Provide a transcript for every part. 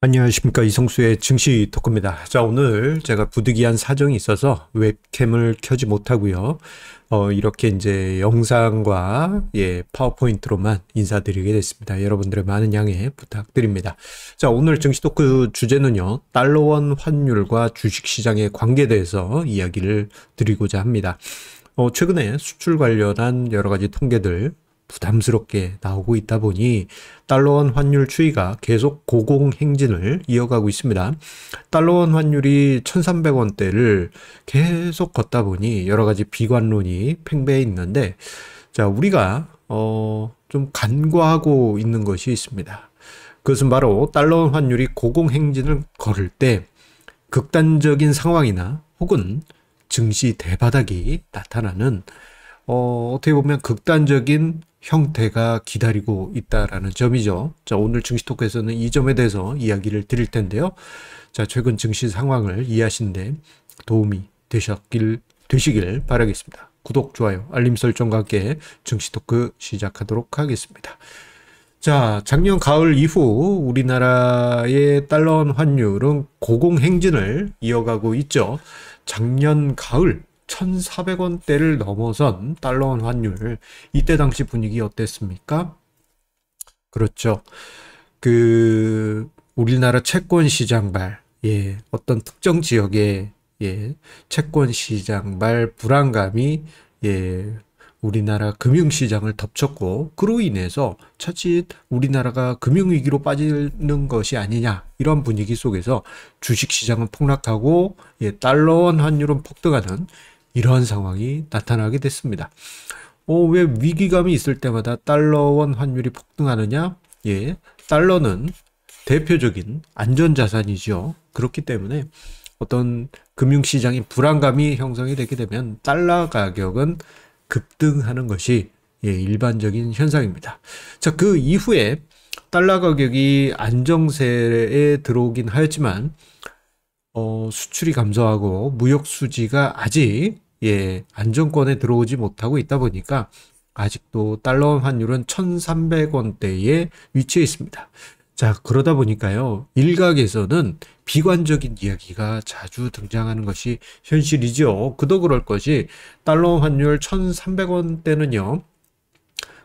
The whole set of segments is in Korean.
안녕하십니까, 이성수의 증시 토크입니다. 자, 오늘 제가 부득이한 사정이 있어서 웹캠을 켜지 못하고요. 이렇게 이제 영상과 파워포인트로만 인사드리게 됐습니다. 여러분들의 많은 양해 부탁드립니다. 자, 오늘 증시 토크 주제는요, 달러원 환율과 주식시장의 관계에 대해서 이야기를 드리고자 합니다. 최근에 수출 관련한 여러 가지 통계들 부담스럽게 나오고 있다 보니 달러원 환율 추이가 계속 고공행진을 이어가고 있습니다. 달러원 환율이 1,300원대를 계속 걷다 보니 여러 가지 비관론이 팽배해 있는데, 자, 우리가 좀 간과하고 있는 것이 있습니다. 그것은 바로 달러원 환율이 고공행진을 걸을 때 극단적인 상황이나 혹은 증시 대바닥이 나타나는 어떻게 보면 극단적인 형태가 기다리고 있다라는 점이죠. 자, 오늘 증시 토크에서는 이 점에 대해서 이야기를 드릴 텐데요. 자, 최근 증시 상황을 이해하시는데 도움이 되시길 바라겠습니다. 구독, 좋아요, 알림 설정과 함께 증시 토크 시작하도록 하겠습니다. 자, 작년 가을 이후 우리나라의 달러 환율은 고공행진을 이어가고 있죠. 작년 가을 1,400원대를 넘어선 달러 환율, 이때 당시 분위기 어땠습니까? 그렇죠. 우리나라 채권 시장발, 어떤 특정 지역의 채권 시장발 불안감이 우리나라 금융시장을 덮쳤고, 그로 인해서 차칫 우리나라가 금융위기로 빠지는 것이 아니냐, 이런 분위기 속에서 주식시장은 폭락하고 달러원 환율은 폭등하는 이러한 상황이 나타나게 됐습니다. 왜 위기감이 있을 때마다 달러원 환율이 폭등하느냐? 달러는 대표적인 안전자산이죠. 그렇기 때문에 어떤 금융시장의 불안감이 형성이 되게 되면 달러 가격은 급등하는 것이 일반적인 현상입니다. 자, 그 이후에 달러 가격이 안정세에 들어오긴 하였지만 수출이 감소하고 무역 수지가 아직 안정권에 들어오지 못하고 있다 보니까 아직도 달러 환율은 1,300원대에 위치해 있습니다. 자, 그러다 보니까요, 일각에서는 비관적인 이야기가 자주 등장하는 것이 현실이죠. 그도 그럴 것이 달러 환율 1,300원대는요,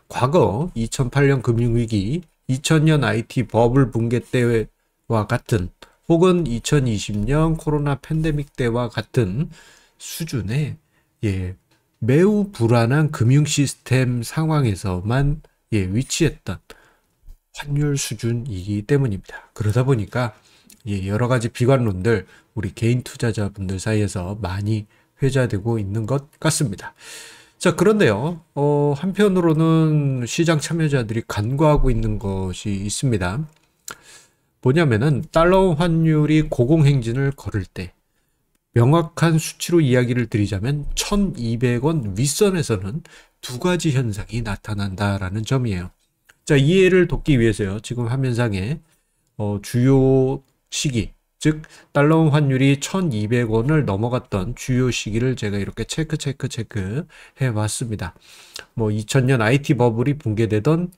과거 2008년 금융위기, 2000년 IT 버블 붕괴 때와 같은, 혹은 2020년 코로나 팬데믹 때와 같은 수준의 매우 불안한 금융 시스템 상황에서만 위치했던 환율 수준이기 때문입니다. 그러다 보니까 여러 가지 비관론들 우리 개인 투자자분들 사이에서 많이 회자되고 있는 것 같습니다. 자, 그런데요, 한편으로는 시장 참여자들이 간과하고 있는 것이 있습니다. 뭐냐면은 달러 환율이 고공행진을 걸을 때 명확한 수치로 이야기를 드리자면 1,200원 윗선에서는 두 가지 현상이 나타난다라는 점이에요. 자, 이해를 돕기 위해서요, 지금 화면상에 주요 시기, 즉 달러 환율이 1,200원을 넘어갔던 주요 시기를 제가 이렇게 체크 해봤습니다. 2000년 IT 버블이 붕괴되던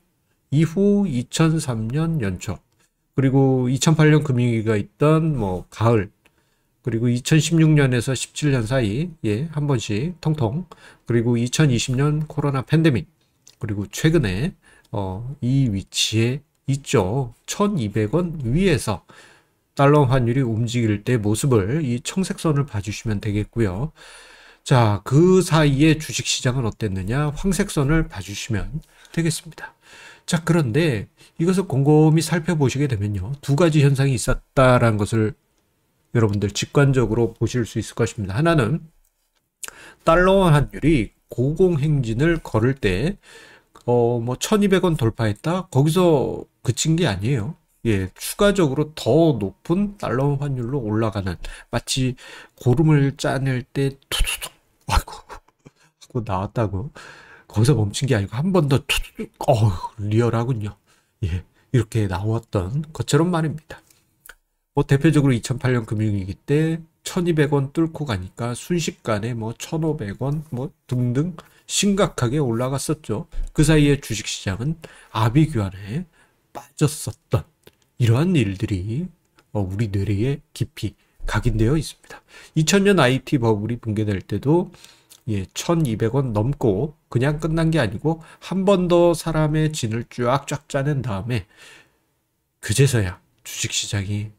이후 2003년 연초, 그리고 2008년 금융위기가 있던 가을, 그리고 2016년에서 17년 사이 한 번씩 통통, 그리고 2020년 코로나 팬데믹, 그리고 최근에 이 위치에 있죠. 1,200원 위에서 달러 환율이 움직일 때 모습을 이 청색선을 봐주시면 되겠고요. 자, 그 사이에 주식시장은 어땠느냐? 황색선을 봐주시면 되겠습니다. 자, 그런데 이것을 곰곰이 살펴보시게 되면요, 두 가지 현상이 있었다라는 것을 여러분들 직관적으로 보실 수 있을 것입니다. 하나는 달러 환율이 고공행진을 걸을 때 1,200원 돌파했다, 거기서 그친 게 아니에요. 추가적으로 더 높은 달러 환율로 올라가는, 마치 고름을 짜낼 때 투두둑 아이고 하고 나왔다고 거기서 멈춘 게 아니고 한 번 더 투두둑, 리얼하군요. 이렇게 나왔던 것처럼 말입니다. 대표적으로 2008년 금융위기 때 1,200원 뚫고 가니까 순식간에 1,500원 등등 심각하게 올라갔었죠. 그 사이에 주식시장은 아비규환에 빠졌었던 이러한 일들이 우리 뇌리에 깊이 각인되어 있습니다. 2000년 IT 버블이 붕괴될 때도 1200원 넘고 그냥 끝난 게 아니고 한 번 더 사람의 진을 쫙쫙 짜낸 다음에 그제서야 주식시장이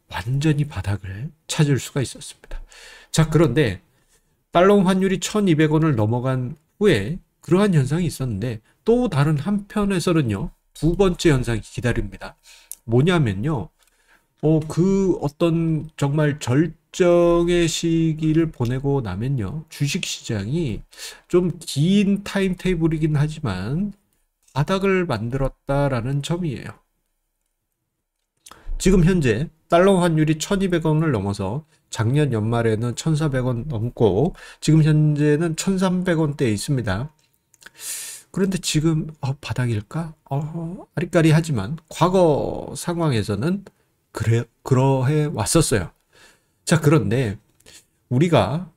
완전히 바닥을 찾을 수가 있었습니다. 자, 그런데 달러 환율이 1200원을 넘어간 후에 그러한 현상이 있었는데 또 다른 한편에서는요, 두 번째 현상이 기다립니다. 뭐냐면요, 그 어떤 정말 절정의 시기를 보내고 나면요, 주식시장이 좀 긴 타임테이블이긴 하지만 바닥을 만들었다라는 점이에요. 지금 현재 달러 환율이 1200원을 넘어서 작년 연말에는 1400원 넘고 지금 현재는 1300원대에 있습니다. 그런데 지금 바닥일까? 아리까리하지만 과거 상황에서는 그러해 왔었어요. 자, 그런데 우리가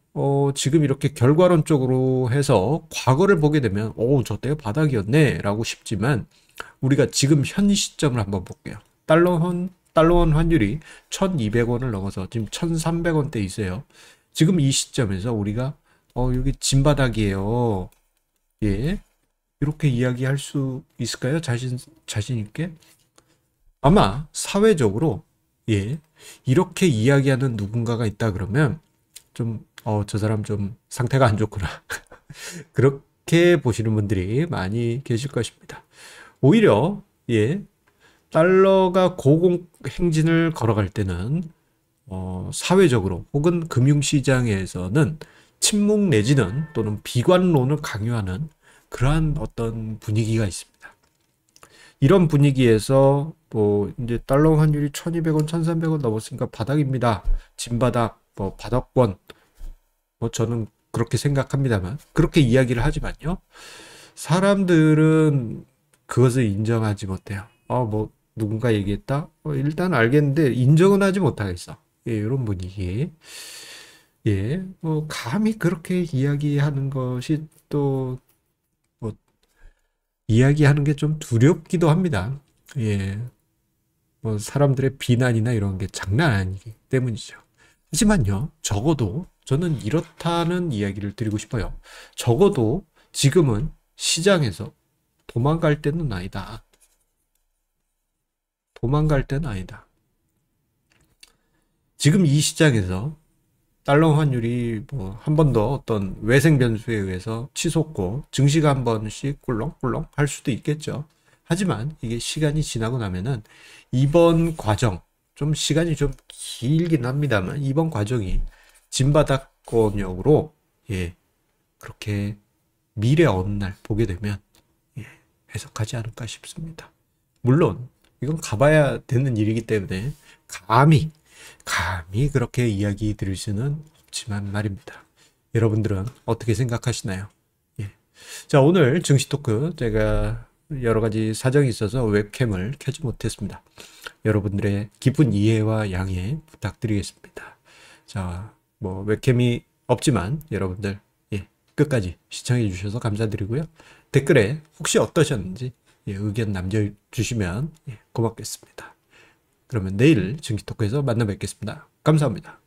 지금 이렇게 결과론적으로 해서 과거를 보게 되면 저 때가 바닥이었네 라고 싶지만 우리가 지금 현 시점을 한번 볼게요. 달러원 환율이 1200원을 넘어서 지금 1300원대 있어요. 지금 이 시점에서 우리가 여기 진바닥이에요. 예. 이렇게 이야기할 수 있을까요? 자신 있게? 아마 사회적으로 이렇게 이야기하는 누군가가 있다 그러면 좀 저 사람 좀 상태가 안 좋구나. 그렇게 보시는 분들이 많이 계실 것입니다. 오히려 달러가 고공행진을 걸어갈 때는 사회적으로 혹은 금융시장에서는 침묵 내지는 또는 비관론을 강요하는 그러한 어떤 분위기가 있습니다. 이런 분위기에서 이제 달러 환율이 1200원, 1300원 넘었으니까 바닥입니다. 진바닥, 바닥권. 저는 그렇게 생각합니다만, 그렇게 이야기를 하지만요. 사람들은 그것을 인정하지 못해요. 누군가 얘기했다? 일단 알겠는데, 인정은 하지 못하겠어. 이런 분위기. 감히 그렇게 이야기하는 것이 또, 이야기하는 게 좀 두렵기도 합니다. 사람들의 비난이나 이런 게 장난 아니기 때문이죠. 하지만요, 적어도 저는 이렇다는 이야기를 드리고 싶어요. 적어도 지금은 시장에서 도망갈 때는 아니다. 도망갈 때는 아니다. 지금 이 시장에서 달러 환율이 한 번 더 어떤 외생 변수에 의해서 치솟고 증시가 한 번씩 꿀렁꿀렁 할 수도 있겠죠. 하지만 이게 시간이 지나고 나면은 이번 과정, 좀 시간이 좀 길긴 합니다만 이번 과정이 진바닥권역으로 그렇게 미래 어느 날 보게 되면 해석하지 않을까 싶습니다. 물론 이건 가봐야 되는 일이기 때문에 감히 그렇게 이야기 드릴 수는 없지만 말입니다. 여러분들은 어떻게 생각하시나요? 자, 오늘 증시 토크 제가 여러 가지 사정이 있어서 웹캠을 켜지 못했습니다. 여러분들의 깊은 이해와 양해 부탁드리겠습니다. 자, 웹캠이 없지만 여러분들 끝까지 시청해 주셔서 감사드리고요. 댓글에 혹시 어떠셨는지 의견 남겨주시면 고맙겠습니다. 그러면 내일 증시 토크에서 만나 뵙겠습니다. 감사합니다.